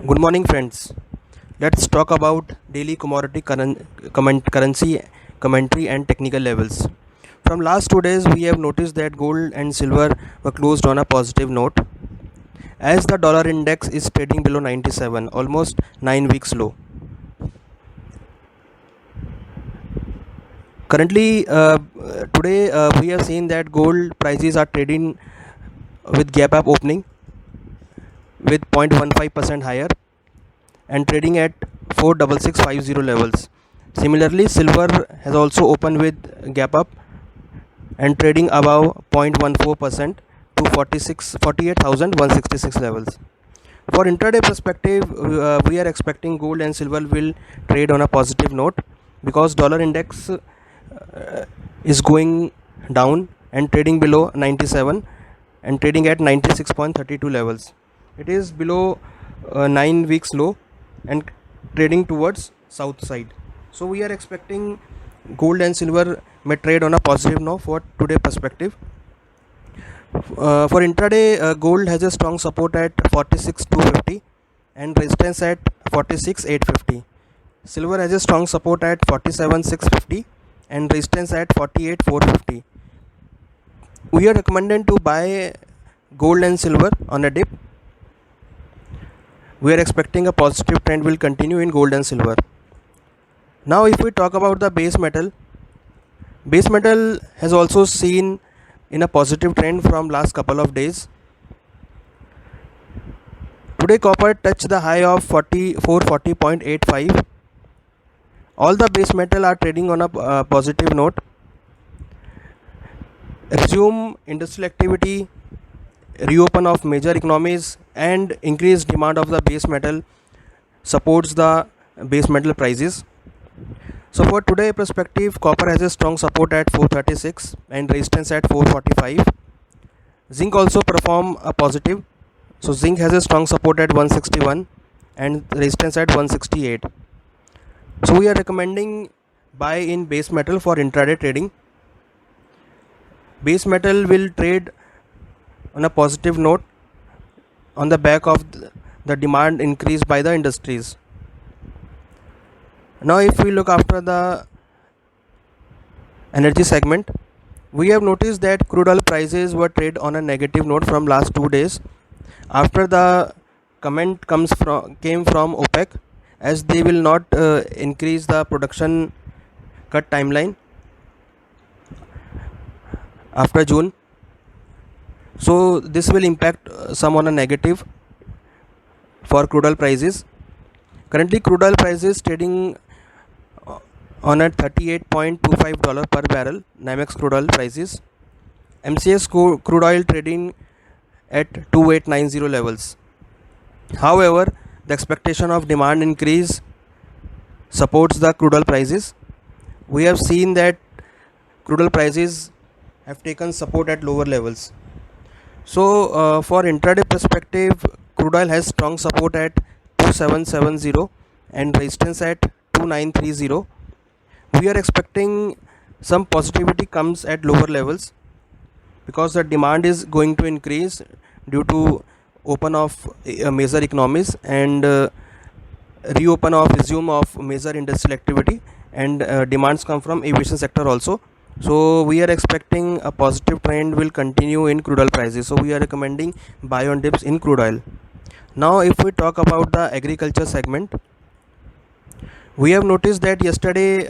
Good morning, friends. Let's talk about daily commodity currency commentary and technical levels. From last 2 days, we have noticed that gold and silver were closed on a positive note, as the dollar index is trading below 97, almost 9 weeks low. Currently, today we have seen that gold prices are trading with gap up opening with 0.15% higher and trading at 46650 levels. Similarly, silver has also opened with gap up and trading above 0.14% to 48,166 levels. For intraday perspective, we are expecting gold and silver will trade on a positive note because dollar index is going down and trading below 97 and trading at 96.32 levels. It is below 9 weeks low and trading towards south side. So we are expecting gold and silver may trade on a positive note for today perspective. For intraday, gold has a strong support at 46,250 and resistance at 46,850. Silver has a strong support at 47,650 and resistance at 48,450. We are recommended to buy gold and silver on a dip. We are expecting a positive trend will continue in gold and silver. Now if we talk about the base metal has also seen in a positive trend from last couple of days. Today copper touched the high of 440.85. All the base metal are trading on a positive note. Resume industrial activity, reopen of major economies and increased demand of the base metal supports the base metal prices. So for today perspective, copper has a strong support at 436 and resistance at 445. Zinc also perform a positive. So zinc has a strong support at 161 and resistance at 168. So we are recommending buy in base metal for intraday trading. Base metal will trade on a positive note on the back of the demand increase by the industries. Now if we look after the energy segment, we have noticed that crude oil prices were traded on a negative note from last 2 days after the comment came from OPEC, as they will not increase the production cut timeline after June. So this will impact some on a negative for crude oil prices. Currently crude oil prices trading on at $38.25 per barrel, NYMEX crude oil prices. MCX crude oil trading at 2890 levels. However, the expectation of demand increase supports the crude oil prices. We have seen that crude oil prices have taken support at lower levels. So for intraday perspective, crude oil has strong support at 2770 and resistance at 2930. We are expecting some positivity comes at lower levels because the demand is going to increase due to open of major economies and resume of major industrial activity, and demands come from aviation sector also. So we are expecting a positive trend will continue in crude oil prices. So we are recommending buy on dips in crude oil. Now if we talk about the agriculture segment, we have noticed that yesterday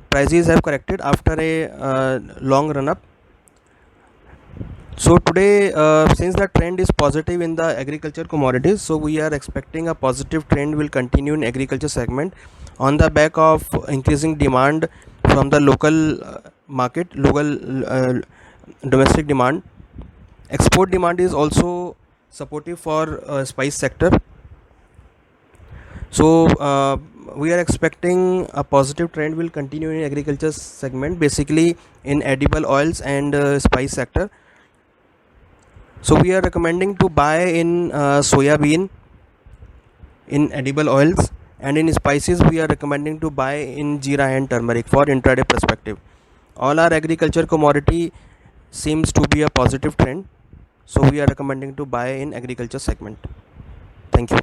prices have corrected after a long run up. So today since the trend is positive in the agriculture commodities, so we are expecting a positive trend will continue in agriculture segment on the back of increasing demand from the local market, domestic demand. Export demand is also supportive for spice sector. So we are expecting a positive trend will continue in agriculture segment, basically in edible oils and spice sector. So we are recommending to buy in soya bean, in edible oils, and in spices we are recommending to buy in jeera and turmeric for intraday perspective. All our agriculture commodity seems to be a positive trend, so we are recommending to buy in agriculture segment. Thank you.